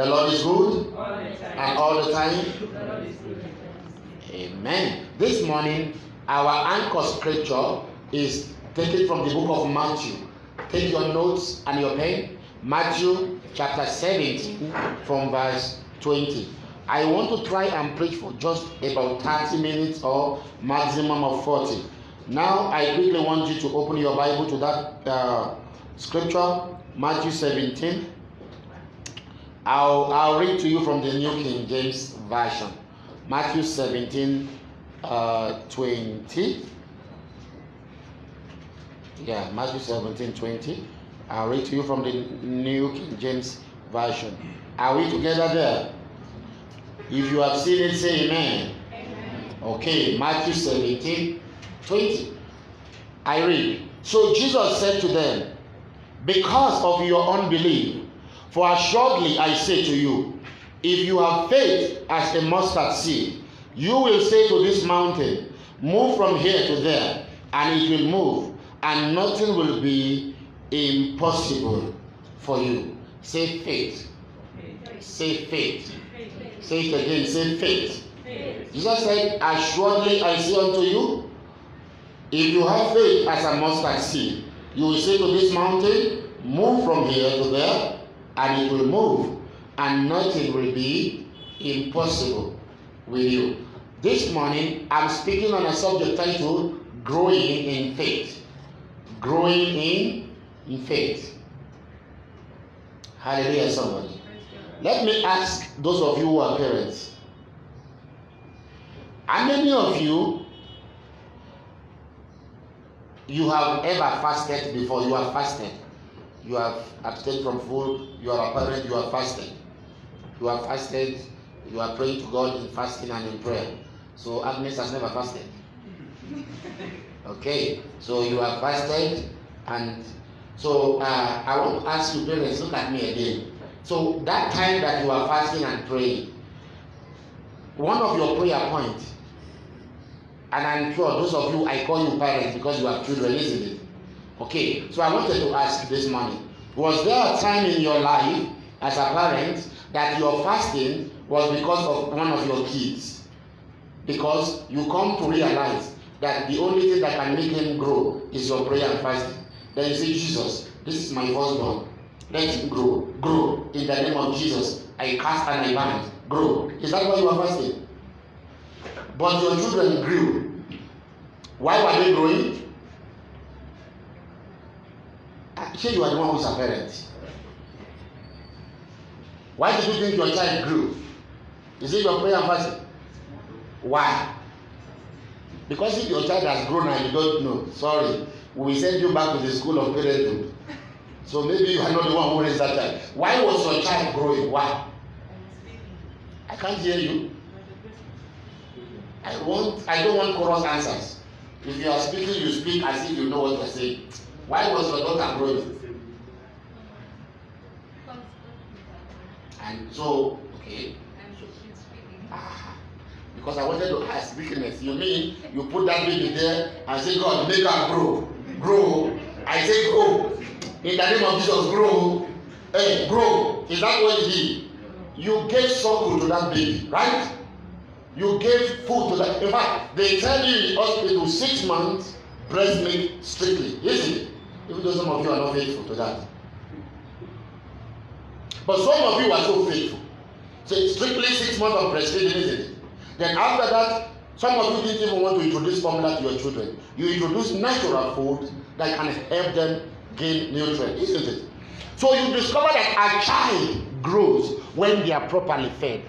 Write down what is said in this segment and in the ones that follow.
The Lord is good. All the time. And all the time. The Lord is good. Amen. This morning, our anchor scripture is taken from the book of Matthew. Take your notes and your pen. Matthew chapter 17 from verse 20. I want to try and preach for just about 30 minutes or maximum of 40. Now, I quickly want you to open your Bible to that scripture, Matthew 17. I'll read to you from the New King James Version. Matthew 17, 20. Yeah, Matthew 17, 20. I'll read to you from the New King James Version. Are we together there? If you have seen it, say amen. Amen. Okay, Matthew 17, 20. I read. So Jesus said to them, because of your unbelief, for assuredly I say to you, if you have faith as a mustard seed, you will say to this mountain, move from here to there, and it will move, and nothing will be impossible for you. Say faith. Say faith. Say it again. Say faith. Jesus said, assuredly I say unto you, if you have faith as a mustard seed, you will say to this mountain, move from here to there, and it will move, and nothing will be impossible with you. This morning, I'm speaking on a subject titled, Growing in Faith. Growing in faith. Hallelujah, somebody. Let me ask those of you who are parents. How many of you have ever fasted before? You have fasted. You have abstained from food. You are a parent. You have fasted. You have fasted. You are praying to God in fasting and in prayer. So Agnes has never fasted. Okay. So you have fasted, and so I want to ask you, parents, look at me again. So that time that you are fasting and praying, one of your prayer points, and I'm sure those of you, I call you parents because you have children, isn't it? Okay, so I wanted to ask this morning, was there a time in your life as a parent that your fasting was because of one of your kids? Because you come to realize that the only thing that can make him grow is your prayer and fasting. Then you say, Jesus, this is my firstborn. Let him grow. Grow in the name of Jesus. I cast and I bind. Grow. Is that why you are fasting? But your children grew. Why were they growing? Actually, you are the one who is a parent. Why did you think your child grew? Is it your prayer and fasting? Why? Because if your child has grown and you don't know, sorry, we will send you back to the school of parenthood. So maybe you are not the one who raised that child. Why was your child growing? Why? I can't hear you. I don't want chorus answers. If you are speaking, you speak as if you know what you are saying. Why was your daughter growing? And so, okay. Because I wanted to ask weakness. You mean you put that baby there and say, God, make her grow. Grow. I say grow. In the name of Jesus, grow. Hey, grow. Is that what you did? You gave suckle to that baby, right? You gave food to that. In fact, they tell you in hospital 6 months breast milk strictly, isn't it? Even though some of you are not faithful to that. But some of you are so faithful. So it's strictly 6 months of breastfeeding, isn't it? Then after that, some of you didn't even want to introduce formula to your children. You introduce natural food that can help them gain nutrients, isn't it? So you discover that a child grows when they are properly fed.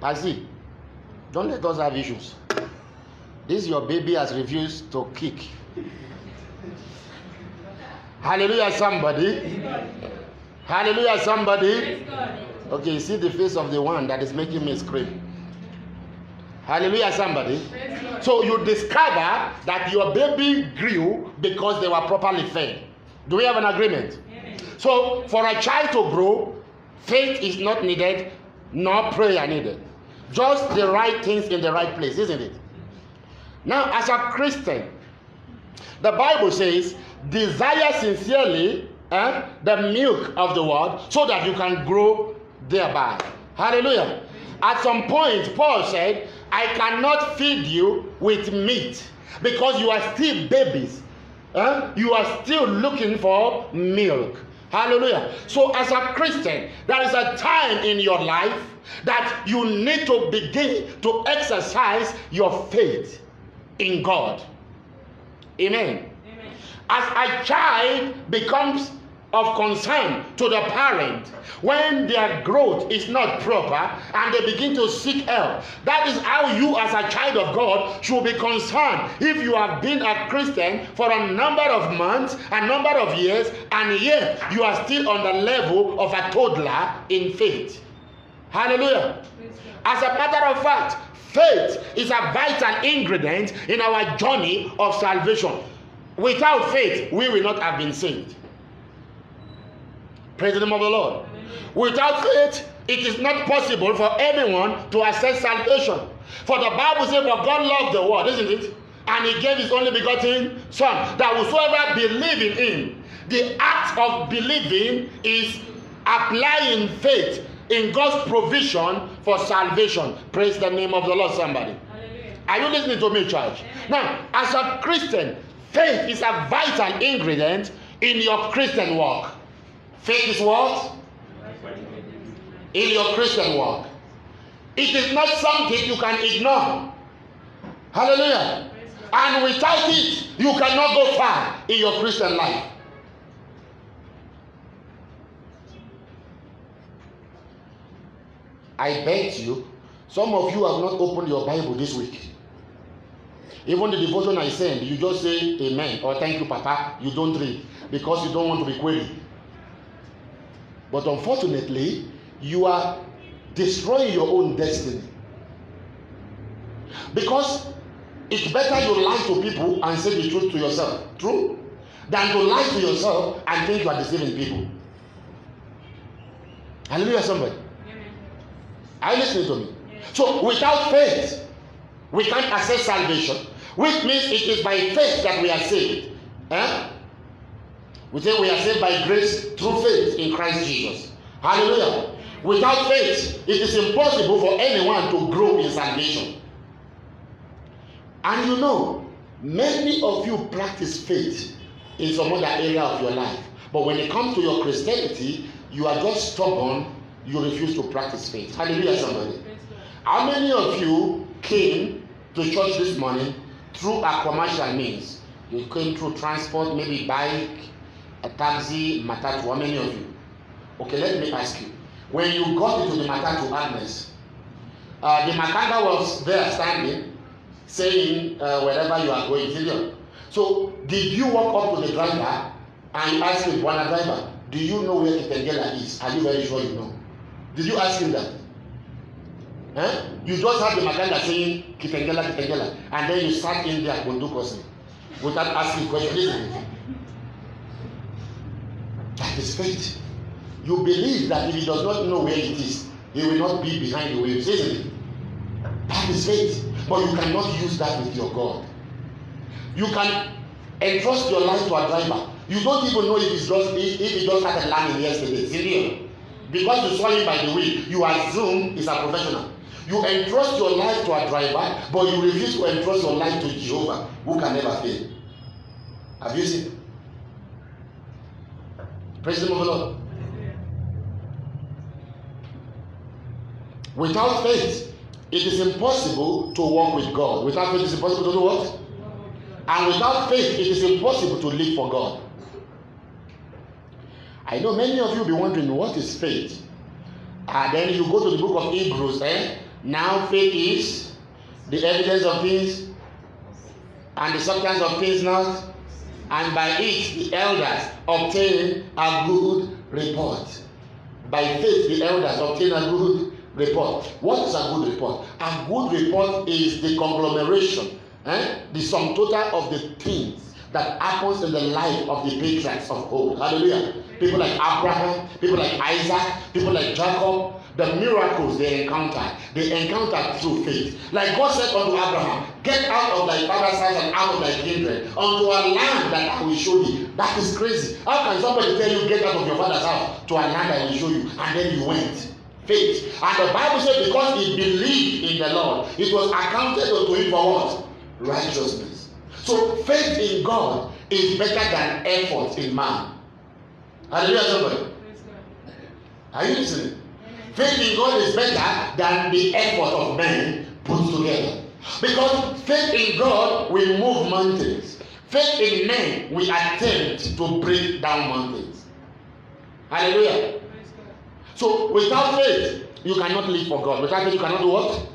Pazi, don't let us have issues. This your baby has refused to kick. Hallelujah, somebody. Hallelujah, somebody. Okay, you see the face of the one that is making me scream. Hallelujah, somebody. So you discover that your baby grew because they were properly fed. Do we have an agreement? So for a child to grow, faith is not needed, nor prayer needed. Just the right things in the right place, isn't it? Now, as a Christian, the Bible says, desire sincerely the milk of the word, so that you can grow thereby. Hallelujah. At some point, Paul said, I cannot feed you with meat because you are still babies. You are still looking for milk. Hallelujah. So as a Christian, there is a time in your life that you need to begin to exercise your faith in God. Amen. Amen. As a child becomes of concern to the parent when their growth is not proper and they begin to seek help, that is how you as a child of God should be concerned. If you have been a Christian for a number of months, a number of years, and yet you are still on the level of a toddler in faith. Hallelujah. As a matter of fact, faith is a vital ingredient in our journey of salvation. Without faith, we will not have been saved. Praise the name of the Lord. Without faith, it is not possible for anyone to access salvation. For the Bible says, for God loved the world, isn't it? And he gave his only begotten Son, that whosoever believe in him. The act of believing is applying faith in God's provision for salvation. Praise the name of the Lord, somebody. Hallelujah. Are you listening to me, church? Now, as a Christian, faith is a vital ingredient in your Christian walk. Faith is what? In your Christian walk. It is not something you can ignore. Hallelujah. And without it, you cannot go far in your Christian life. I bet you, some of you have not opened your Bible this week. Even the devotion I send, you just say amen or thank you, Papa. You don't read because you don't want to be queried. But unfortunately, you are destroying your own destiny. Because it's better you lie to people and say the truth to yourself, true, than to lie to yourself and think you are deceiving people. Hallelujah, somebody. Are you listening to me? So without faith, we can't access salvation, which means it is by faith that we are saved. We say we are saved by grace through faith in Christ Jesus. Hallelujah. Without faith, it is impossible for anyone to grow in salvation. And you know, many of you practice faith in some other area of your life. But when it comes to your Christianity, you are just stubborn. You refuse to practice faith. Hallelujah, somebody. How many of you came to church this morning through a commercial means? You came through transport, maybe bike, a taxi, matatu. How many of you? Okay, let me ask you. When you got into the matatu, Agnes, the makanga was there standing, saying wherever you are going. So, did you walk up to the driver and ask him, Bwana driver, do you know where Kitengela is? Are you very sure you know? Did you ask him that? You just had the makanga saying Kitengela, Kitengela, and then you sat in there without asking questions. That is faith. You believe that if he does not know where it is, he will not be behind the wheels, isn't it? That is faith. But you cannot use that with your God. You can entrust your life to a driver. You don't even know if he just started learning yesterday. Serious. Because you saw him by the wheel, you assume he's a professional. You entrust your life to a driver, but you refuse to entrust your life to Jehovah, who can never fail. Have you seen? Praise the Lord. Without faith, it is impossible to walk with God. Without faith, it is impossible to do what? And without faith, it is impossible to live for God. I know many of you will be wondering, what is faith? Then you go to the book of Hebrews. Now faith is the evidence of things and the substance of things not. And by it, the elders obtain a good report. By faith, the elders obtain a good report. What is a good report? A good report is the conglomeration, the sum total of the things that happens in the life of the patriarchs of old. Hallelujah. People like Abraham, people like Isaac, people like Jacob, the miracles they encountered through faith. Like God said unto Abraham, get out of thy father's house and out of thy kindred unto a land that I will show thee. That is crazy. How can somebody tell you get out of your father's house to a land I will show you, and then you went? Faith. And the Bible said because he believed in the Lord, it was accounted unto him for what? Righteousness. So faith in God is better than effort in man. Hallelujah, somebody. Are you listening? Faith in God is better than the effort of men put together. Because faith in God will move mountains. Faith in men will attempt to break down mountains. Hallelujah. So without faith, you cannot live for God. Without faith, you cannot do what?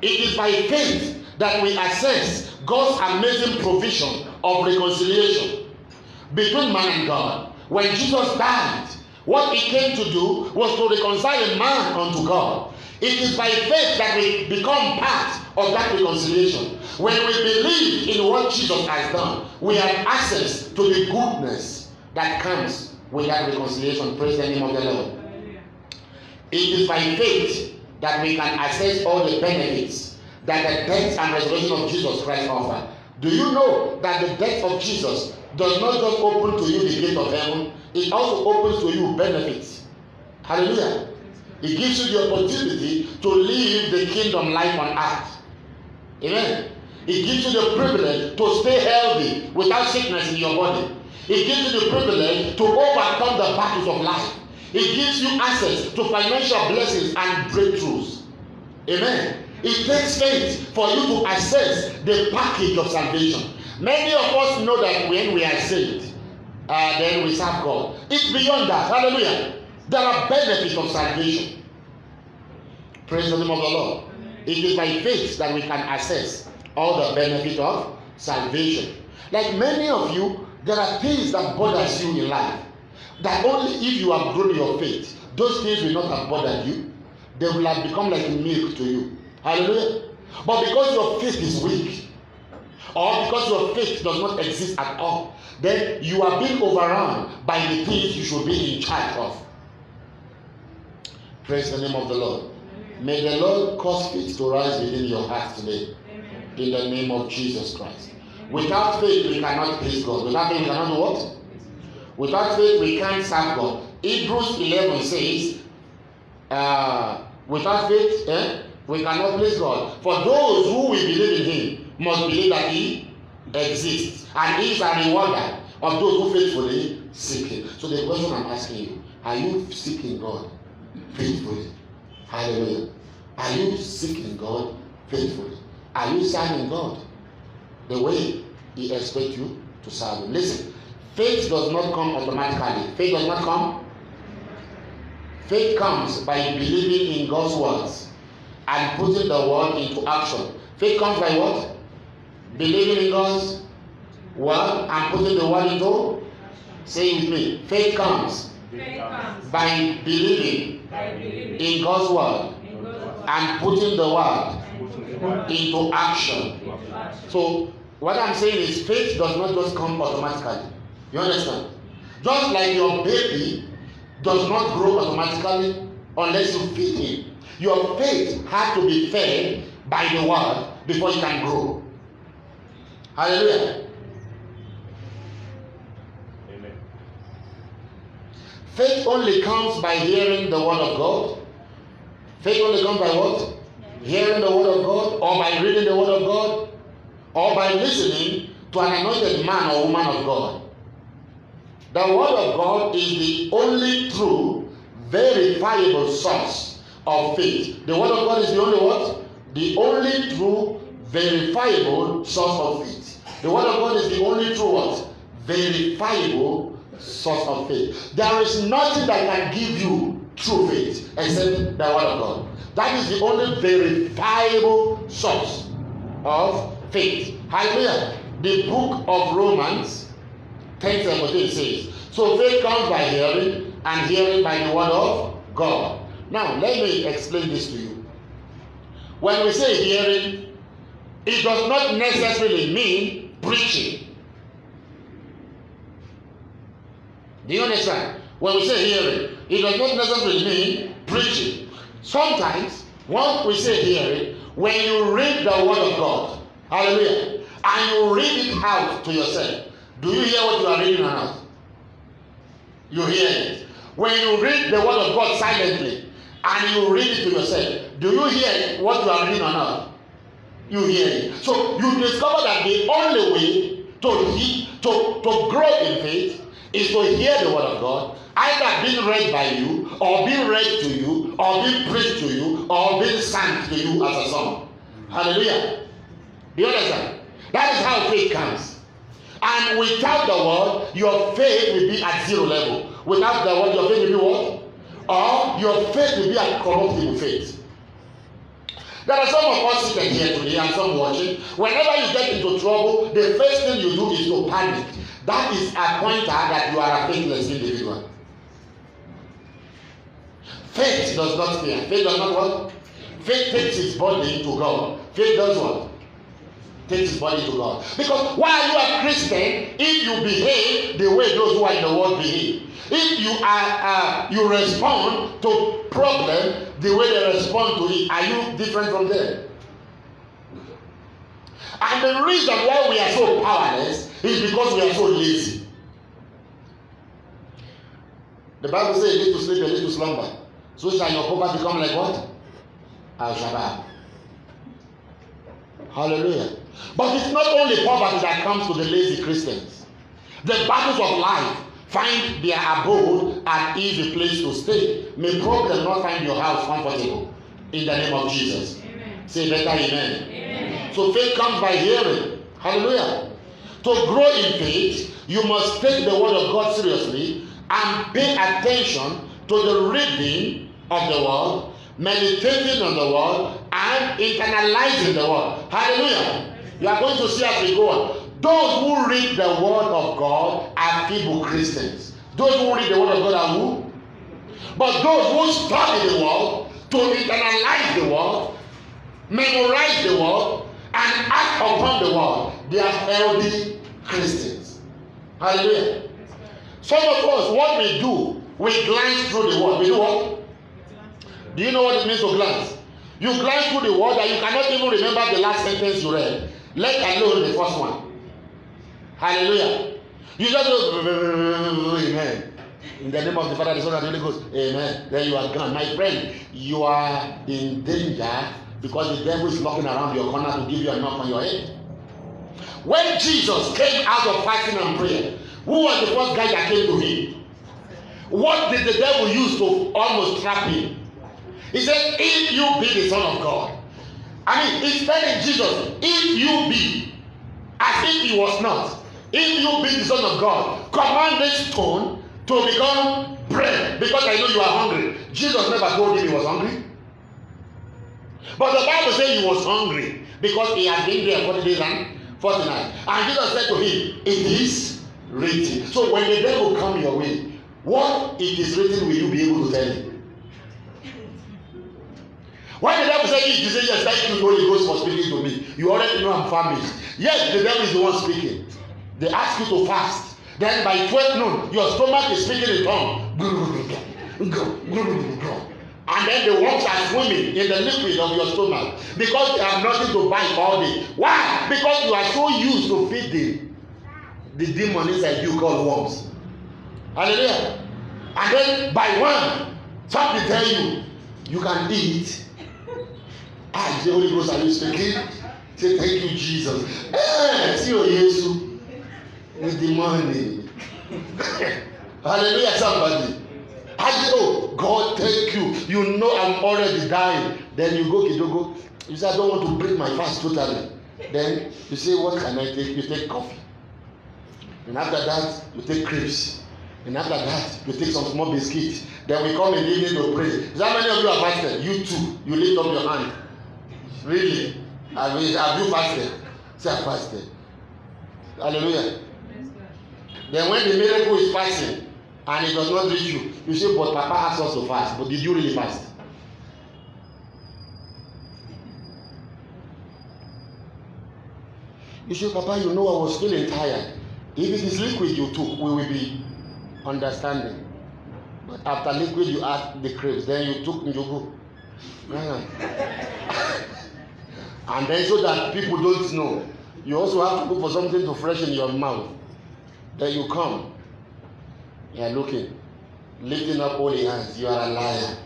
It is by faith that we access God's amazing provision of reconciliation between man and God. When Jesus died, what he came to do was to reconcile man unto God. It is by faith that we become part of that reconciliation. When we believe in what Jesus has done, we have access to the goodness that comes with that reconciliation. Praise the name of the Lord. It is by faith that we can access all the benefits that the death and resurrection of Jesus Christ offer. Do you know that the death of Jesus does not just open to you the gate of heaven, it also opens to you benefits. Hallelujah. It gives you the opportunity to live the kingdom life on earth. Amen. It gives you the privilege to stay healthy without sickness in your body. It gives you the privilege to overcome the battles of life. It gives you access to financial blessings and breakthroughs. Amen. It takes faith for you to access the package of salvation. Many of us know that when we are saved, then we serve God. It's beyond that. Hallelujah. There are benefits of salvation. Praise the name of the Lord. It is by faith that we can access all the benefits of salvation. Like many of you, there are things that bother you in life that only if you have grown your faith, those things will not have bothered you. They will have become like milk to you. Hallelujah. But because your faith is weak, or because your faith does not exist at all, then you are being overrun by the things you should be in charge of. Praise the name of the Lord. May the Lord cause faith to rise within your heart today. In the name of Jesus Christ. Without faith, we cannot please God. Without faith, we cannot do what? Without faith, we can't serve God. Hebrews 11 says, without faith, we cannot please God. For those who will believe in him must believe that he exists. And he is a rewarder of those who faithfully seek him. So the question I'm asking you, are you seeking God faithfully? Hallelujah. Are you seeking God faithfully? Are you serving God the way he expects you to serve him? Listen, faith does not come automatically. Faith does not come. Faith comes by believing in God's words and putting the word into action. Faith comes by what? Believing in God's word and putting the word into. Say it with me. Faith comes by believing in God's word and putting the word into action. So what I'm saying is faith does not just come automatically. You understand? Just like your baby does not grow automatically unless you feed him. Your faith has to be fed by the word before you can grow. Hallelujah. Amen. Faith only comes by hearing the word of God. Faith only comes by what? Hearing the word of God, or by reading the word of God, or by listening to an anointed man or woman of God. The word of God is the only true, verifiable source of faith. The word of God is the only what? The only true, verifiable source of faith. The word of God is the only true what? Verifiable source of faith. There is nothing that can give you true faith except the word of God. That is the only verifiable source of faith. Hallelujah. The book of Romans 10:17 says, so faith comes by hearing, and hearing by the word of God. Now, let me explain this to you. When we say hearing, it does not necessarily mean preaching. Do you understand? When we say hearing, it does not necessarily mean preaching. Sometimes, what we say here, when you read the word of God, hallelujah, and you read it out to yourself, do you hear what you are reading or not? You hear it. When you read the word of God silently, and you read it to yourself, do you hear what you are reading or not? You hear it. So you discover that the only way to grow in faith is to hear the word of God, either being read by you, or being read to you, or being preached to you, or being sung to you as a song. Hallelujah. Do you understand? That is how faith comes. And without the word, your faith will be at zero level. Without the word, your faith will be what? Or your faith will be a corruptible faith. There are some of us sitting here today and some watching. Whenever you get into trouble, the first thing you do is to panic. That is a pointer that you are a faithless individual. Faith does not fear. Faith does not what? Faith takes its body to God. Faith does what? Takes its body to God. Because while you are Christian, if you behave the way those who are in the world behave, if you respond to problem the way they respond to it, are you different from them? And the reason why we are so powerless is because we are so lazy. The Bible says, a little sleep, a little slumber. So shall your poverty become like what? Al-Shabaab. Hallelujah. But it's not only poverty that comes to the lazy Christians. The battles of life find their abode an easy place to stay. May problem not find your house comfortable. In the name of Jesus. Amen. Say better amen. Amen. So faith comes by hearing. Hallelujah. To grow in faith, you must take the word of God seriously and pay attention to the reading of the word, meditating on the word, and internalizing the word. Hallelujah. You are going to see as we go on. Those who read the word of God are feeble Christians. Those who read the word of God are who? But those who study the word, to internalize the word, memorize the word, and act upon the word, they are healthy Christians. Hallelujah. Some of us, what we do, we glance through the word. We do what? Do you know what it means to glance? You glance through the word and you cannot even remember the last sentence you read, let alone the first one. Hallelujah. You just go, amen. In the name of the Father, the Son, and the Holy Ghost, amen. Then you are gone. My friend, you are in danger because the devil is knocking around your corner to give you a knock on your head. When Jesus came out of fasting and prayer, who was the first guy that came to him? What did the devil use to almost trap him? He said, if you be the Son of God. I mean, he's telling Jesus, if you be, as if he was not, if you be the Son of God, command this stone to become bread, because I know you are hungry. Jesus never told him he was hungry. But the Bible says he was hungry because he had been there 40 days and 40 nights. And Jesus said to him, it is written. So when the devil come your way, what it is written will you be able to tell him? When the devil said it, you say, yes, thank you, Holy Ghost, for speaking to me. You already know I'm famished. Yes, the devil is the one speaking. They ask you to fast. Then by 12 noon, your stomach is speaking in tongue. And then the worms are swimming in the liquid of your stomach because they have nothing to bite all day. Why? Because you are so used to feeding the demon inside you called worms. Hallelujah. And then by one, something tell you, you can eat. Ah, the Holy Ghost, are you speaking? Say, thank you, Jesus. See you, Jesus. With the money. Hallelujah, somebody. I say, oh, God, thank you. You know I'm already dying. Then you go, Kidogo. You say, I don't want to break my fast totally. Then you say, what can I take? You take coffee. And after that, you take crepes. And after that, you take some small biscuits. Then we come in the evening to pray. How many of you are fasted? You too. You lift up your hand. Really? Have you fasted? Say, I fasted. Hallelujah. Then when the miracle is passing and it does not reach you, you say, but Papa asked us to fast. But did you really fast? You say, Papa, you know I was feeling tired. If it is liquid you took, we will be understanding. But after liquid, you add the crepes. Then you took njogu. And then so that people don't know, you also have to look for something to freshen your mouth. Then you come. You are looking. Lifting up holy hands. You are a liar.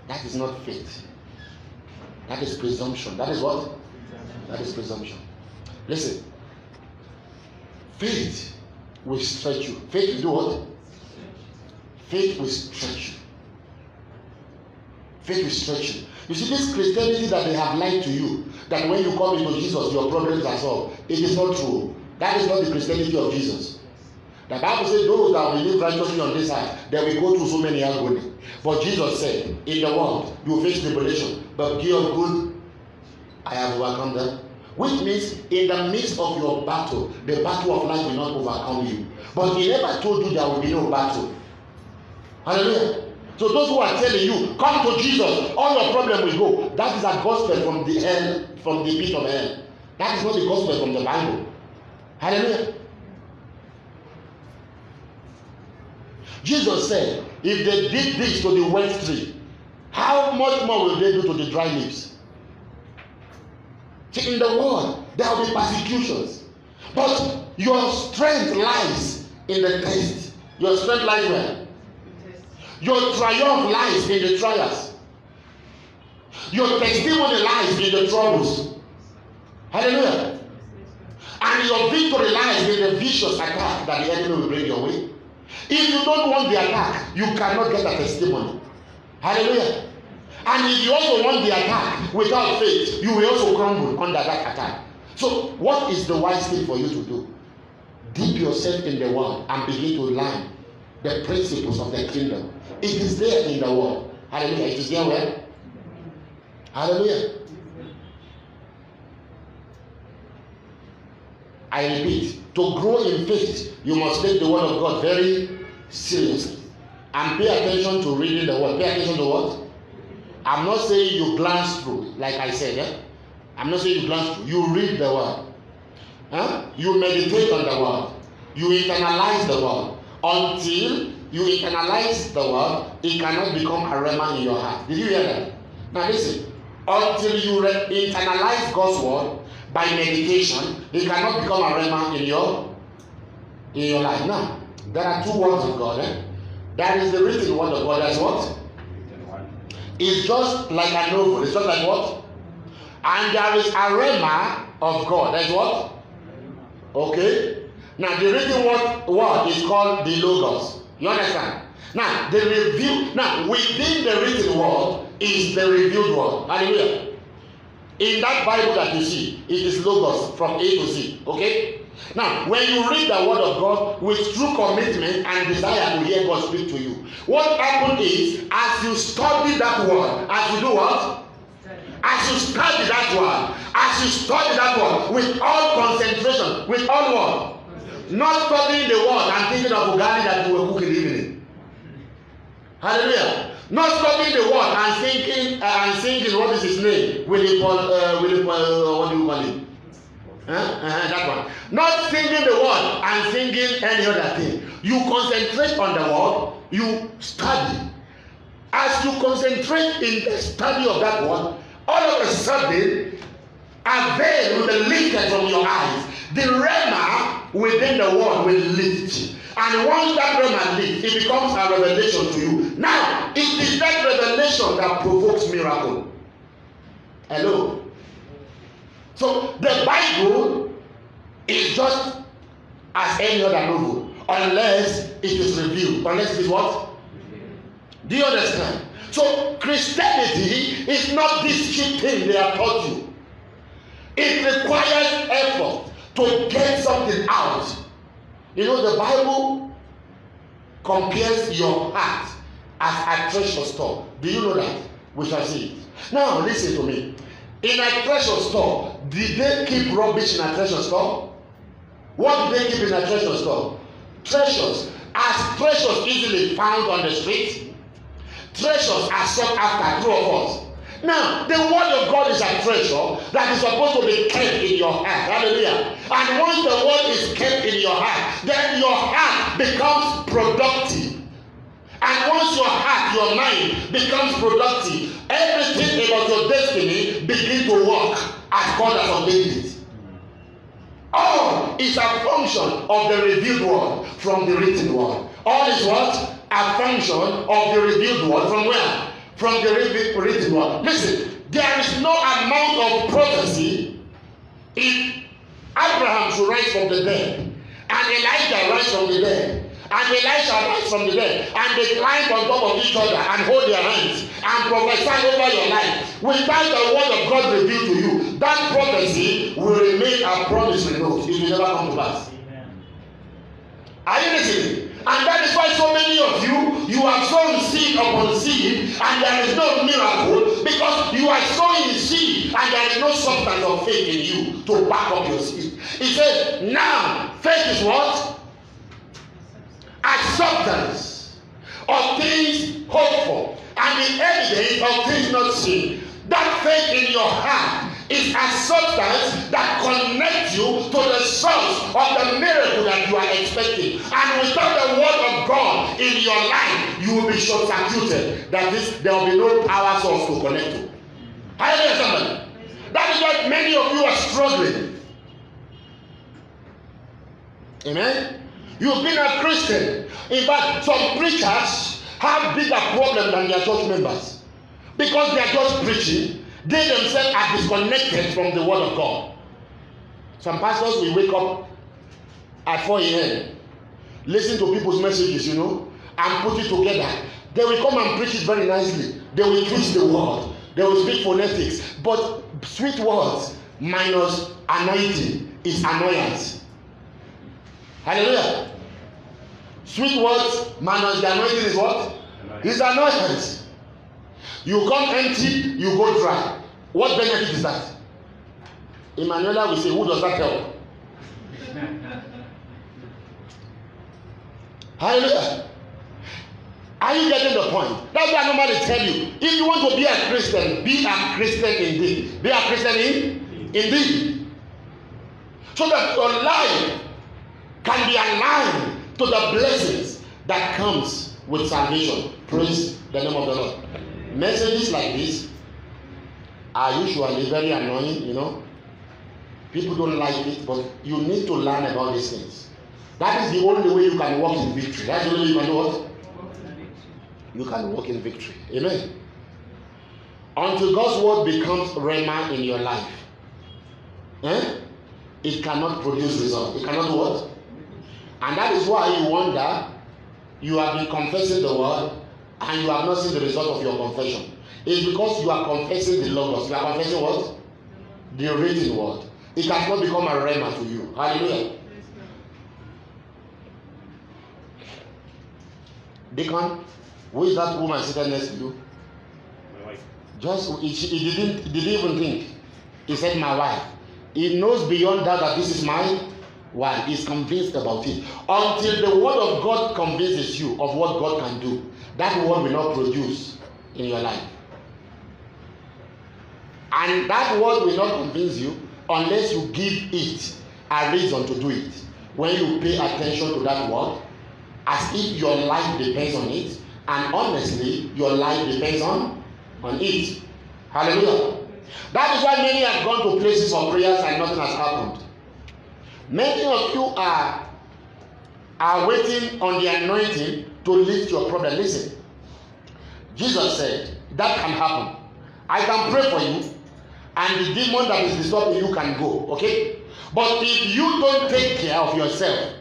That is not faith. That is presumption. That is what? That is presumption. Listen. Faith will stretch you. Faith will do what? Faith will stretch you. Faith will stretch you. You see, this Christianity that they have lied to you, that when you come into Jesus, your problems are solved. It is not true. That is not the Christianity of Jesus. The Bible says those that will live righteously on this earth, they will go through so many agony. But Jesus said, in the world, you will face tribulation, but give of good, I have overcome them. Which means, in the midst of your battle, the battle of life will not overcome you. But he never told you there will be no battle. Hallelujah. So those who are telling you, come to Jesus, all your problem will go. That is a gospel from the hell, from the pit of hell. That is not the gospel from the Bible. Hallelujah. Jesus said, if they did this to the wet tree, how much more will they do to the dry leaves? See, in the world, there will be persecutions. But your strength lies in the test. Your strength lies where? Your triumph lies in the trials. Your testimony lies in the troubles. Hallelujah. And your victory lies in the vicious attack that the enemy will bring your way. If you don't want the attack, you cannot get a testimony. Hallelujah. And if you also want the attack without faith, you will also crumble under that attack. So what is the wise thing for you to do? Dip yourself in the word and begin to learn the principles of the kingdom. It is there in the word. Hallelujah. It is there where? Hallelujah. I repeat, to grow in faith, you must take the word of God very seriously. And pay attention to reading the word. Pay attention to what? I'm not saying you glance through, like I said. I'm not saying you glance through. You read the word. You meditate on the word. You internalize the word. Until you internalize the word, it cannot become a rhema in your heart. Did you hear that? Now listen. Until you internalize God's word by meditation, it cannot become a rhema in your life. Now, there are two words of God. There is the written word of God. That's what? It's just like a novel. It's just like what? And there is a rhema of God. That's what? Okay. Now the written word is called the Logos. You understand? Now the review. Now within the written word is the revealed word. Hallelujah. In that Bible that you see, it is Logos from A to Z. Okay. Now, when you read the word of God with true commitment and desire to hear God speak to you, what happens is, as you study that word, as you do what? As you study that word, with all concentration, with all what? Not studying the word and thinking of ugali that you will cook in the evening. Hallelujah. Not studying the word and thinking and singing what is his name? Willie Paul, what do you call him? That one. Not singing the word and singing any other thing. You concentrate on the word, you study. As you concentrate in the study of that word, all of a sudden, a veil will be lifted from your eyes. The rhema within the word will lift you. And once that rhema lifts, it becomes a revelation to you. Now, it is that revelation that provokes miracle. Hello? So the Bible is just as any other novel, unless it is revealed. Unless it is what? Do you understand? So Christianity is not this cheap thing they have taught you. It requires effort to get something out. You know, the Bible compares your heart as a treasure store. Do you know that? We shall see it. Now listen to me. In a treasure store, did they keep rubbish in a treasure store? What did they keep in a treasure store? Treasures. As treasures easily found on the street, treasures are sought after through of us. Now, the word of God is a treasure that is supposed to be kept in your heart. Hallelujah. And once the word is kept in your heart, then your heart becomes productive. And once your heart, your mind becomes productive, everything about your destiny begins to work as God has ordained it. All is a function of the revealed word from the written word. All is what? A function of the revealed word. From where? From the written word. Listen, there is no amount of prophecy. If Abraham should rise from the dead, and Elijah rise from the dead, and Elisha rise from the dead, and they climb on top of each other and hold their hands and prophesy over your life, without the word of God revealed to you, that prophecy will remain a promissory note. It will never come to pass. Amen. Are you listening? And that is why so many of you have sown seed upon seed, and there is no miracle, because you are sowing seed and there is no substance of faith in you to back up your seed. He said, now faith is what? A substance of things hoped for, and the evidence of things not seen. That faith in your heart is a substance that connects you to the source of the miracle that you are expecting. And without the word of God in your life, you will be short-circuited. There will be no power source to connect to. Hallelujah, somebody. That is why many of you are struggling. Amen. You've been a Christian. In fact, some preachers have bigger problem than their church members, because they are just preaching. They themselves are disconnected from the word of God. Some pastors will wake up at 4 a.m., listen to people's messages, and put it together. They will come and preach it very nicely. They will twist the word. They will speak phonetics. But sweet words minus anointing is annoyance. Hallelujah. Sweet words minus the anointing is what? Is annoyance. You come empty, you go dry. What benefit is that? Emmanuel will say, who does that help? Hallelujah. Are you getting the point? That's why I normally tell you, if you want to be a Christian, be a Christian indeed. Be a Christian indeed. So that your life can be aligned to the blessings that comes with salvation. Praise the name of the Lord. Messages like this are usually very annoying, People don't like it, but you need to learn about these things. That is the only way you can walk in victory. That's the only way you can do what? You can walk in victory. Amen. Until God's word becomes rhema in your life, it cannot produce result. It cannot do what? And that is why you wonder, you have been confessing the word, and you have not seen the result of your confession. It's because you are confessing the Logos. You are confessing what? The written word. It has not become a rhema to you. Hallelujah. Deacon, who is that woman sitting next to you? My wife. He didn't even think. He said, my wife. He knows beyond that this is my wife. He's convinced about it. Until the word of God convinces you of what God can do, that word will not produce in your life. And that word will not convince you unless you give it a reason to do it. When you pay attention to that word, as if your life depends on it, and honestly, your life depends on it. Hallelujah. That is why many have gone to places for prayers and nothing has happened. Many of you are waiting on the anointing to lift your problem. Listen, Jesus said that can happen. I can pray for you, and the demon that is disturbing you can go, okay? But if you don't take care of yourself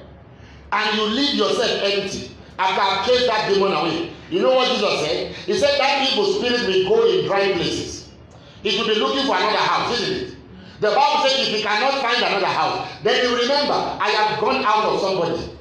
and you leave yourself empty after I've chased that demon away, you know what Jesus said? He said that evil spirit will go in dry places. It will be looking for another house, isn't it? The Bible says if he cannot find another house, then you remember, I have gone out of somebody.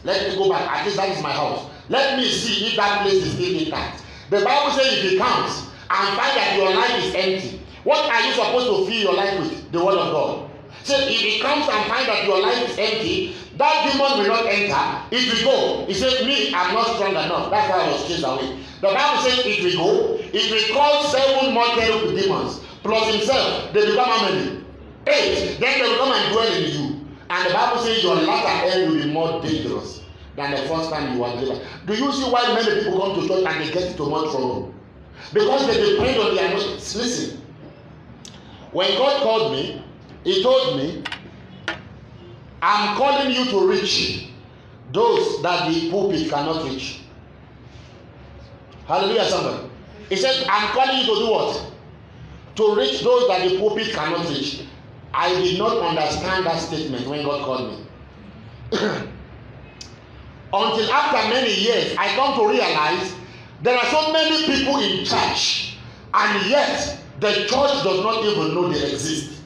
Let me go back. At least that is my house. Let me see if that place is still intact. The Bible says if he comes and find that your life is empty, what are you supposed to fill your life with? The word of God. So if he comes and find that your life is empty, that demon will not enter. It will go. He said, me, I'm not strong enough. That's why I was chased away. The Bible says it will go. It will call 7 mortal demons plus himself. They become how many? 8. Then they will come and dwell in you. And the Bible says your latter end will be more dangerous than the first time you were delivered. Do you see why many people come to church and they get into more trouble? Because they depend on the anointing. Listen, when God called me, He told me, I'm calling you to reach those that the pulpit cannot reach. Hallelujah, somebody. He said, I'm calling you to do what? To reach those that the pulpit cannot reach. I did not understand that statement when God called me. Until after many years, I come to realize there are so many people in church, and yet the church does not even know they exist.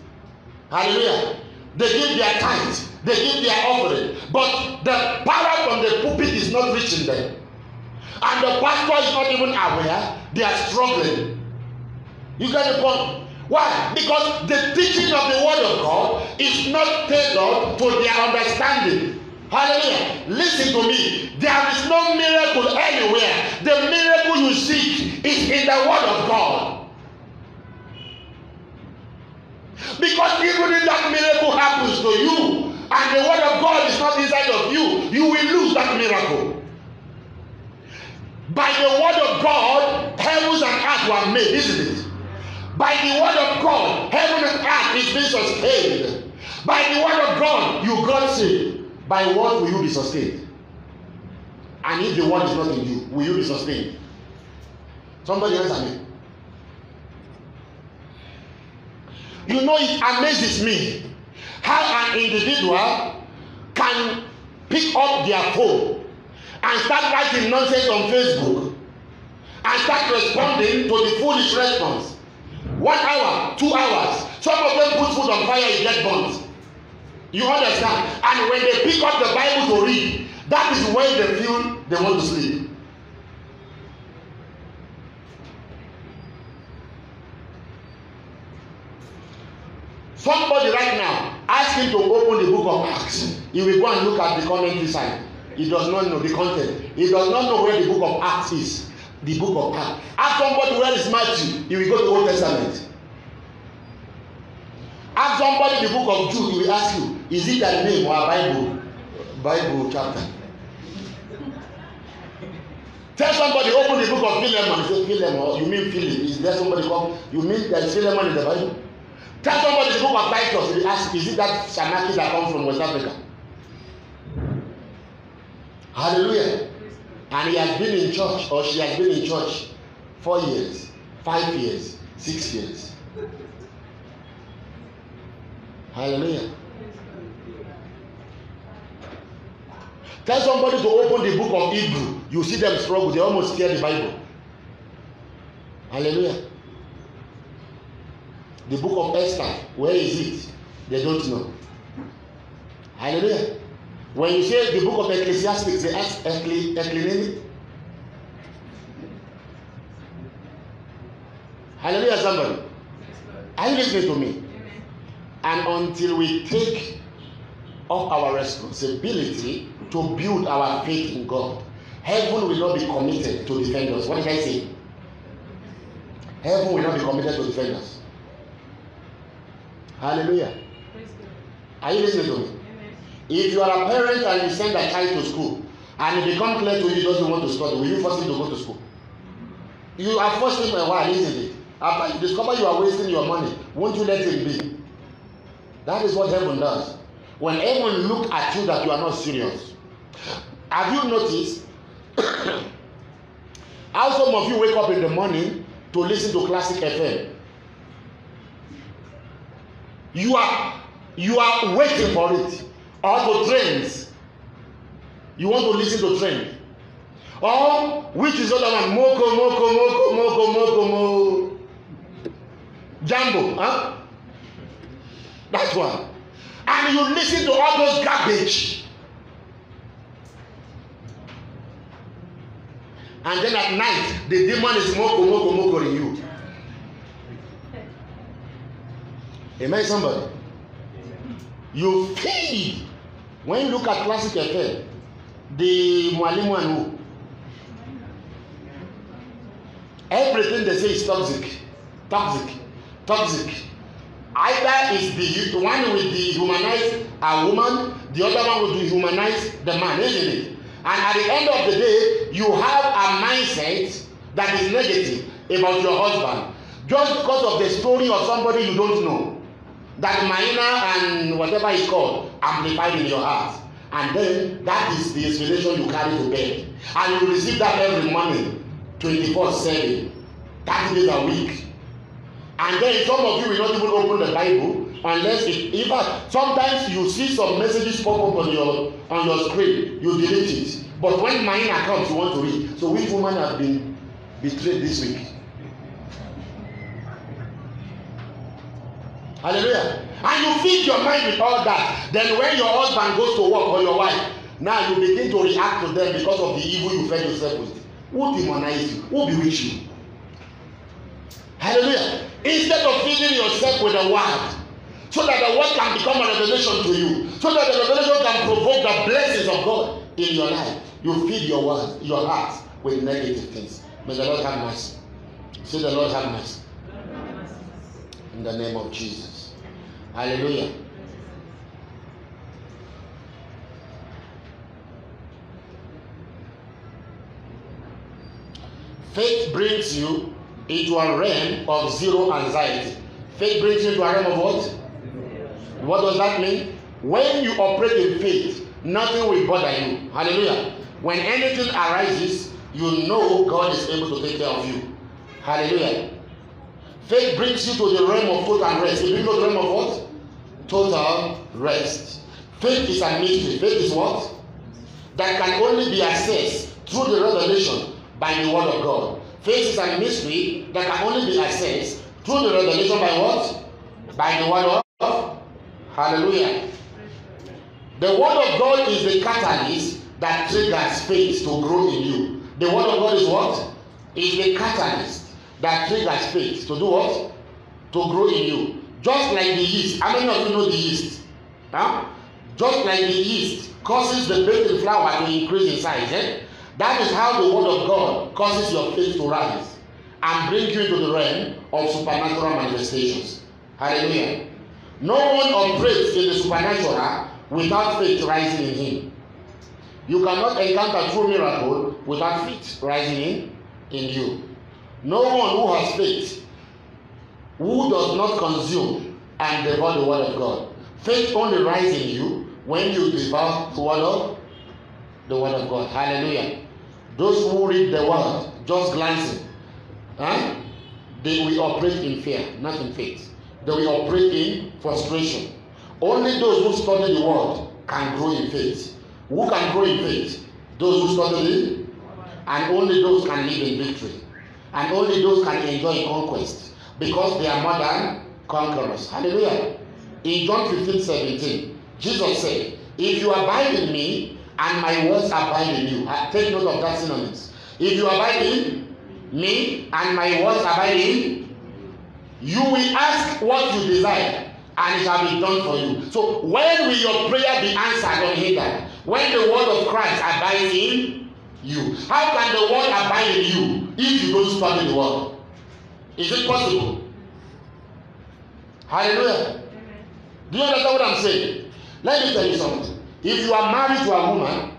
Hallelujah. They give their tithes, they give their offering, but the power from the pulpit is not reaching them. And the pastor is not even aware they are struggling. You get the point? Why? Because the teaching of the word of God is not tailored to their understanding. Hallelujah. Listen to me. There is no miracle anywhere. The miracle you seek is in the word of God. Because even if that miracle happens to you and the word of God is not inside of you, you will lose that miracle. By the word of God, heavens and earth were made, isn't it? By the word of God, heaven and earth is being sustained. By the word of God, you got saved. By what will you be sustained? And if the word is not in you, will you be sustained? Somebody answer me. You know, it amazes me how an individual can pick up their phone and start writing nonsense on Facebook and start responding to the foolish response. 1 hour, 2 hours. Some of them put food on fire, you get burnt. You understand? And when they pick up the Bible to read, that is when they feel they want to sleep. Somebody right now, ask him to open the book of Acts. He will go and look at the commentary side. He does not know the content. He does not know where the book of Acts is. The book of Acts. Ask somebody where is Matthew. He will go to the Old Testament. Ask somebody the book of Jude. He will ask you, is it a name or a Bible chapter? Tell somebody open the book of Philemon. Say Philemon. You mean Philip? Is there somebody called? You mean there is Philemon in the Bible? Tell somebody the book of Titus. He will ask, is it that Shanaki that comes from West Africa? Hallelujah. And he has been in church, or she has been in church 4 years, 5 years, 6 years. Hallelujah. Tell somebody to open the book of Hebrew. You see them struggle. They almost fear the Bible. Hallelujah. The book of Esther, where is it? They don't know. Hallelujah. When you say the book of Ecclesiastes, they ask Ecclesiastes. Hallelujah, somebody. Are you listening to me? And until we take up our responsibility to build our faith in God, heaven will not be committed to defend us. What did I say? Heaven will not be committed to defend us. Hallelujah. Are you listening to me? If you are a parent and you send a child to school and it becomes clear to you he doesn't want to study, will you force him to go to school? You are forcing him a while, isn't it? After you discover you are wasting your money, won't you let him be? That is what heaven does. When heaven look at you that you are not serious. Have you noticed how some of you wake up in the morning to listen to Classic FM? You are waiting for it. Or to trends. You want to listen to trend. Or which is the other one? Moko. Jambo. Huh? That's one. And you listen to all those garbage. And then at night, the demon is moko in you. Amen, somebody? You feed. When you look at Classic FM, the Mwalimu and who? Everything they say is toxic. Either is the one will dehumanize a woman, the other one will dehumanize the man, isn't it? And at the end of the day, you have a mindset that is negative about your husband. Just because of the story of somebody you don't know. That minor and whatever it's called, amplified in your heart. And then that is the inspiration you carry to bed. And you receive that every morning, 24/7, 30 days a week. And then some of you will not even open the Bible unless in fact, sometimes you see some messages pop up on your screen, you delete it. But when minor comes, you want to read. So which woman has been betrayed this week? Hallelujah. And you feed your mind with all that. Then when your husband goes to work or your wife, now you begin to react to them because of the evil you fed yourself with. Who demonized you? Who bewitched you? Hallelujah. Instead of feeding yourself with the word, so that the word can become a revelation to you, so that the revelation can provoke the blessings of God in your life, you feed your word, your heart with negative things. May the Lord have mercy. Say, the Lord have mercy. In the name of Jesus. Hallelujah. Faith brings you into a realm of zero anxiety. Faith brings you into a realm of what? What does that mean? When you operate in faith, nothing will bother you. Hallelujah. When anything arises, you know God is able to take care of you. Hallelujah. Faith brings you to the realm of total rest. It brings you to the realm of what? Total rest. Faith is a mystery. Faith is what? That can only be accessed through the revelation by the word of God. Faith is a mystery that can only be accessed through the revelation by what? By the word of Hallelujah. The word of God is the catalyst that triggers faith to grow in you. The word of God is what? Is the catalyst that triggers faith to do what? To grow in you. Just like the yeast. How many of you know the yeast? Huh? Just like the yeast causes the baking flour to increase in size. That is how the word of God causes your faith to rise and bring you into the realm of supernatural manifestations. Hallelujah. No one operates in the supernatural without faith rising in him. You cannot encounter true miracle without faith rising in you. No one who has faith, who does not consume and devour the word of God. Faith only rises in you when you devour the word of God. Hallelujah. Those who read the word just glancing, they will operate in fear, not in faith. They will operate in frustration. Only those who study the word can grow in faith. Who can grow in faith? Those who study it, and only those can live in victory. And only those can enjoy conquest, because they are more than conquerors. Hallelujah. In John 15:17, Jesus said, if you abide in me and my words abide in you. Take note of that synonyms. If you abide in me and my words abide in you, will ask what you desire and it shall be done for you. So when will your prayer be answered unhindered? When the word of Christ abides in you. How can the word abide in you if you don't study the word? Is it possible? Hallelujah. Do you understand what I'm saying? Let me tell you something. If you are married to a woman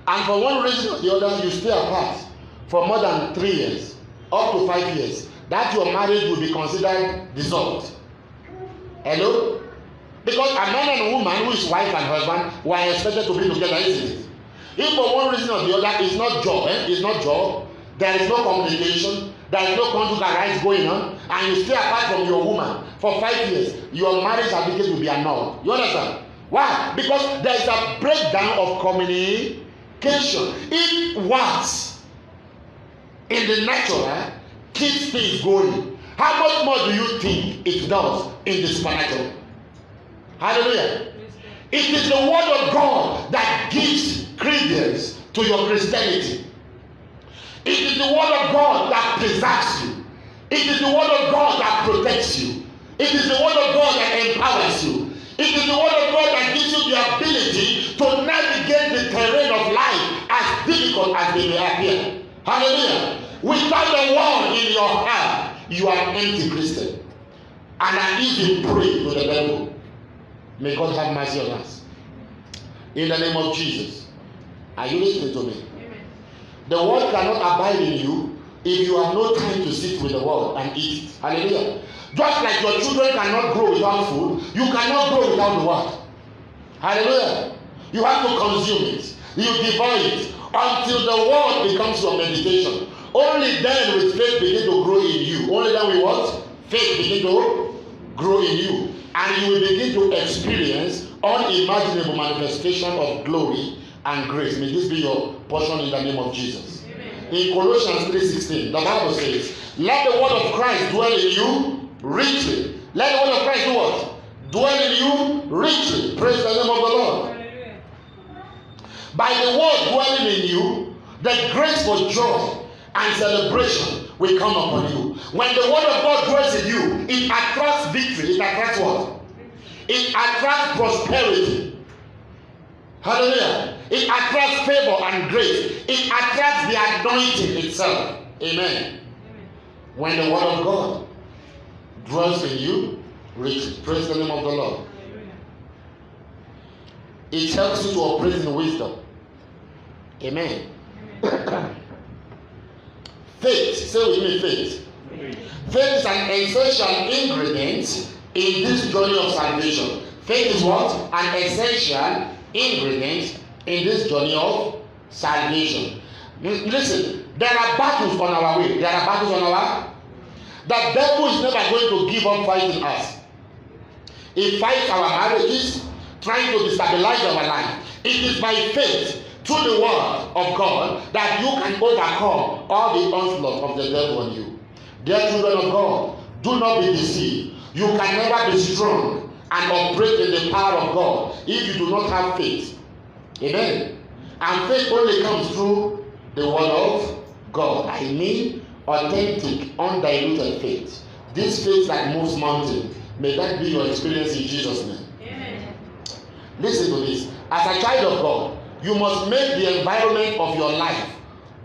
and for one reason or the other you stay apart for more than 3 years, up to 5 years, that your marriage will be considered dissolved. Hello? Because a man and a woman who is wife and husband were expected to be together, isn't it? If for one reason or the other it's not job, it's not job, there is no communication, there is no conjugal rights going on, and you stay apart from your woman for 5 years, your marriage certificate will be annulled. You understand? Why? Because there is a breakdown of communication. It works in the natural, keeps things going. How much more do you think it does in the supernatural? Hallelujah. It is the word of God that gives credence to your Christianity. It is the word of God that preserves you. It is the word of God that protects you. It is the word of God that empowers you. It is the word of God that gives you the ability to navigate the terrain of life, as difficult as they may appear. Hallelujah. Without the word in your heart, you are an empty Christian and an easy prey to the devil. May God have mercy on us. In the name of Jesus. Are you listening to me? The word cannot abide in you if you have no time to sit with the word and eat it. Hallelujah. Just like your children cannot grow without food, you cannot grow without the word. Hallelujah. You have to consume it. You devour it until the word becomes your meditation. Only then will faith begin to grow in you. Only then will what? Faith begin to grow in you. And you will begin to experience unimaginable manifestation of glory and grace. May this be your portion in the name of Jesus. Amen. In Colossians 3:16, the Bible says, let the word of Christ dwell in you richly. Let the word of Christ do what? Dwell in you richly. Praise the name of the Lord. Amen. By the word dwelling in you, the grace for joy and celebration will come upon you. When the word of God dwells in you, it attracts victory. It attracts what? It attracts prosperity. Hallelujah. It attracts favor and grace. It attracts the anointing itself. Amen. When the word of God dwells in you, richly. Praise the name of the Lord. It helps you to operate in wisdom. Amen. Faith. Say with me, faith. Faith is an essential ingredient in this journey of salvation. Faith is what? An essential ingredient in this journey of salvation. Listen, there are battles on our way. There are battles on our. The devil is never going to give up fighting us. He fights our marriages, trying to destabilize our life. It is by faith through the word of God that you can overcome all the onslaught of the devil on you. Dear children of God, do not be deceived. You can never be strong and operate in the power of God if you do not have faith. Amen. And faith only comes through the word of God. I mean authentic, undiluted faith. This faith that moves mountains. May that be your experience in Jesus' name. Amen. Listen to this. As a child of God, you must make the environment of your life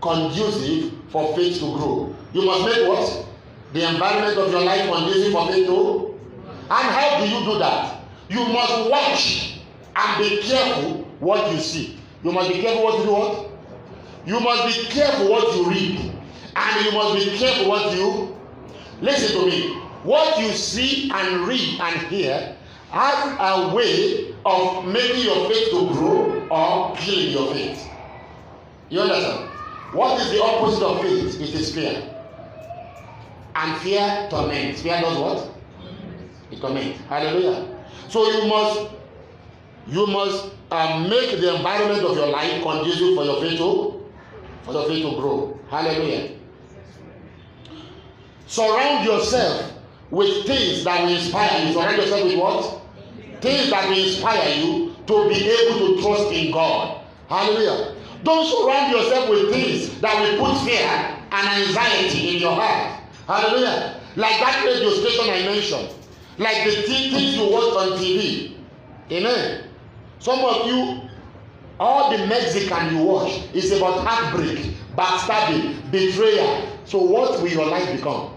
conducive for faith to grow. You must make what? The environment of your life conducive for faith to. And how do you do that? You must watch and be careful what you see. You must be careful what you do what? You must be careful what you read. And you must be careful what you. Listen to me. What you see and read and hear has a way of making your faith to grow or killing your faith. You understand? What is the opposite of faith? It is fear. And fear torments. Fear does what? It torments. Hallelujah. So you must make the environment of your life conducive for your faith to grow. Hallelujah. Surround yourself with things that will inspire you. Surround yourself with what? Things that will inspire you to be able to trust in God. Hallelujah. Don't surround yourself with things that will put fear and anxiety in your heart. Hallelujah. Like that radio station I mentioned. Like the things you watch on TV. Amen. Some of you, all the Mexican you watch is about heartbreak, backstabbing, betrayal. So what will your life become?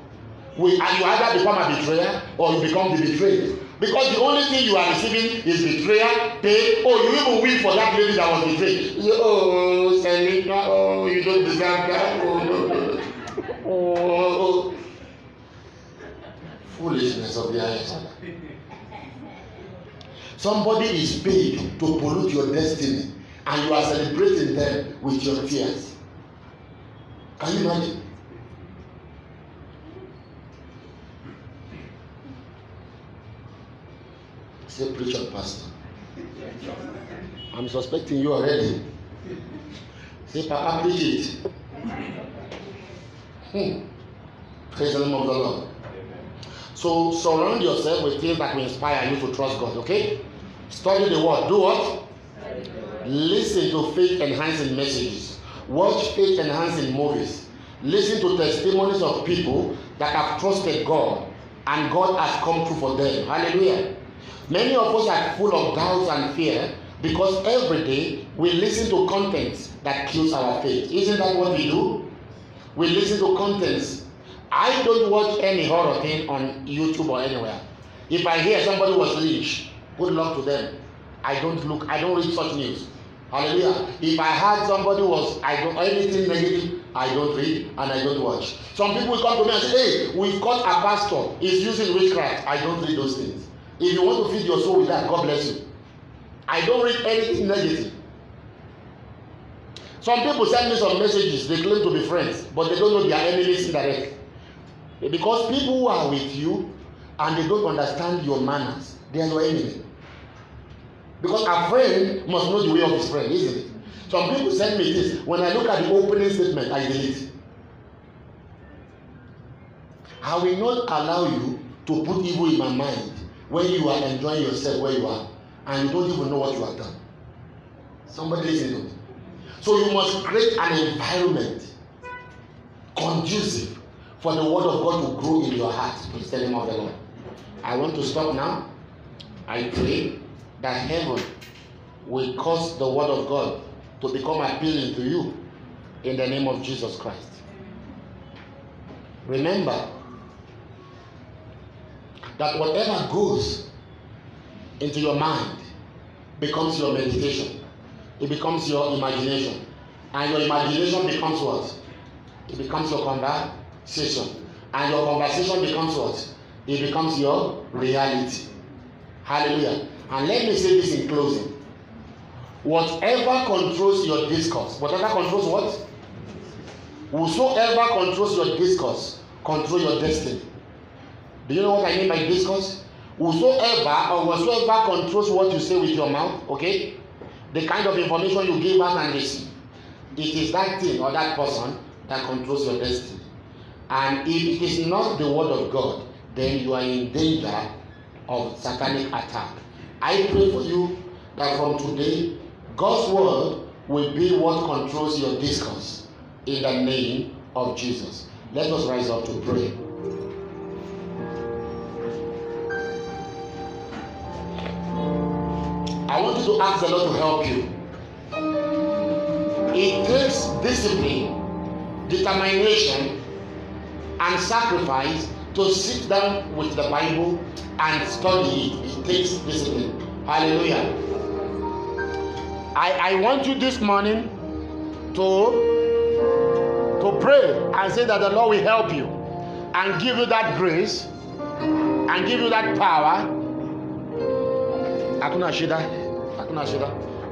Will you either become a betrayer or you become the betrayed? Because the only thing you are receiving is betrayal, pain. Oh, you even weep for that lady that was betrayed. Oh, Selena, oh, you don't deserve that. Oh, no. Oh. Foolishness of the highest. Somebody is paid to pollute your destiny, and you are celebrating them with your tears. Can you imagine? Say, preacher, pastor. I'm suspecting you already. Say, Papa, preach it. Praise the name of the Lord. So surround yourself with things that will inspire you to trust God, okay? Study the word. Do what? Listen to faith-enhancing messages. Watch faith-enhancing movies. Listen to testimonies of people that have trusted God and God has come through for them. Hallelujah. Many of us are full of doubts and fear because every day we listen to contents that kills our faith. Isn't that what we do? We listen to contents. I don't watch any horror thing on YouTube or anywhere. If I hear somebody was lynched, good luck to them. I don't read such news. Hallelujah. If I heard somebody was, I don't, anything negative, I don't read and I don't watch. Some people will come to me and say, hey, we've got a pastor, he's using witchcraft. I don't read those things. If you want to feed your soul with that, God bless you. I don't read anything negative. Some people send me some messages, they claim to be friends, but they don't know they are enemies indirect. Because people who are with you and they don't understand your manners, they are your enemy. Because a friend must know the way of his friend, isn't it? Some people send me this. When I look at the opening statement, I delete. I will not allow you to put evil in my mind when you are enjoying yourself where you are and you don't even know what you have done. Somebody listen to me. So you must create an environment conducive for the word of God to grow in your heart. Praise the name of the Lord. I want to stop now. I pray that heaven will cause the word of God to become appealing to you in the name of Jesus Christ. Remember that whatever goes into your mind becomes your meditation. It becomes your imagination. And your imagination becomes what? It becomes your conversation. And your conversation becomes what? It becomes your reality. Hallelujah. And let me say this in closing. Whatever controls your discourse, whatever controls what? Whosoever controls your discourse, control your destiny. Do you know what I mean by discourse? Whosoever or whatsoever controls what you say with your mouth, okay? The kind of information you give out and receive. It is that thing or that person that controls your destiny. And if it is not the word of God, then you are in danger of satanic attack. I pray for you that from today, God's word will be what controls your discourse in the name of Jesus. Let us rise up to pray. I want you to ask the Lord to help you. It takes discipline, determination, and sacrifice to sit down with the Bible and study it. It takes discipline. Hallelujah. I want you this morning to pray and say that the Lord will help you and give you that grace and give you that power.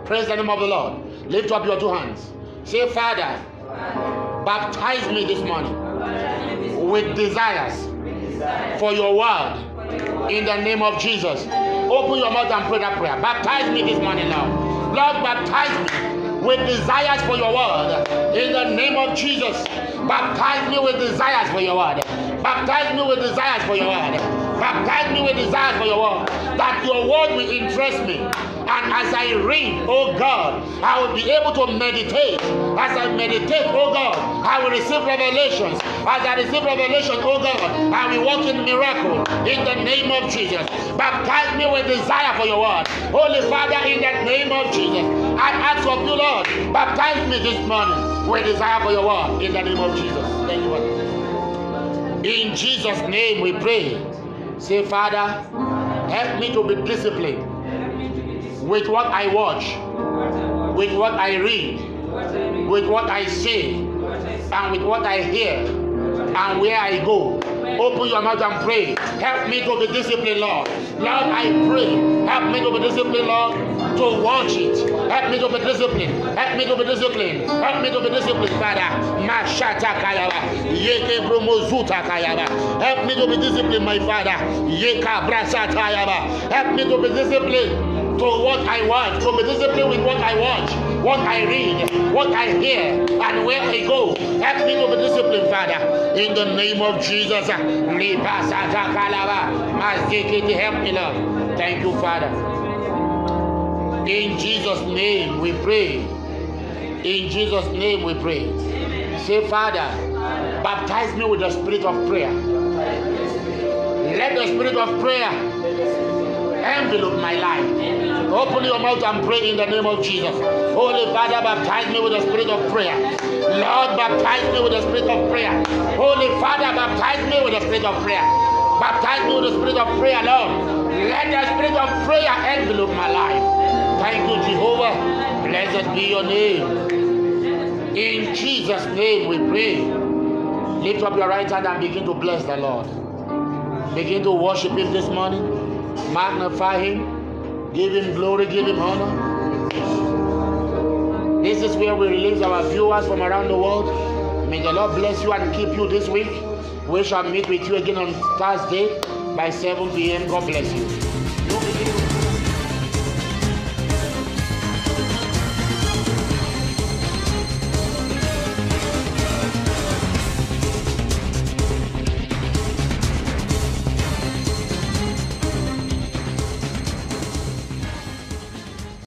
Praise the name of the Lord. Lift up your two hands. Say, Father, baptize me this morning with desires for your word in the name of Jesus. Open your mouth and pray that prayer. Baptize me this morning now. Lord, baptize me with desires for your word in the name of Jesus. Baptize me with desires for your word. Baptize me with desires for your word. Baptize me with desires for your word. That your word will interest me. And as I read, oh God, I will be able to meditate. As I meditate, oh God, I will receive revelations. As I receive revelation, oh God, I will walk in miracle in the name of Jesus. Baptize me with desire for your word. Holy Father, in the name of Jesus, I ask of you, Lord, baptize me this morning with desire for your word in the name of Jesus. Thank you, Lord. In Jesus' name we pray. Say, Father, help me to be disciplined with what I watch, with what I read, with what I say, and with what I hear, and where I go. Open your mouth and pray. Help me to be disciplined, Lord. Lord, I pray. Help me to be disciplined, Lord, to watch it. Help me to be disciplined. Help me to be disciplined. Help me to be disciplined, Father. Mashata kayaba. Yeke bromozuta kayaba. Help me to be disciplined, my Father. Yeka brasata kayaba. Help me to be disciplined to what I watch, to be disciplined with what I watch, what I read, what I hear, and where I go. Help me to be disciplined, Father, in the name of Jesus. Help me, Lord. Thank you, Father. In Jesus' name we pray. In Jesus' name we pray. Say, Father, baptize me with the spirit of prayer. Let the spirit of prayer envelope my life. Open your mouth and pray in the name of Jesus. Holy Father, baptize me with the spirit of prayer. Lord, baptize me with the spirit of prayer. Holy Father, baptize me with the spirit of prayer. Baptize me with the spirit of prayer, Lord. Let the spirit of prayer envelope my life. Thank you, Jehovah. Blessed be your name. In Jesus' name we pray. Lift up your right hand and begin to bless the Lord. Begin to worship Him this morning. Magnify Him. Give Him glory. Give Him honor. This is where we release our viewers from around the world. May the Lord bless you and keep you this week. We shall meet with you again on Thursday by 7 p.m. God bless you.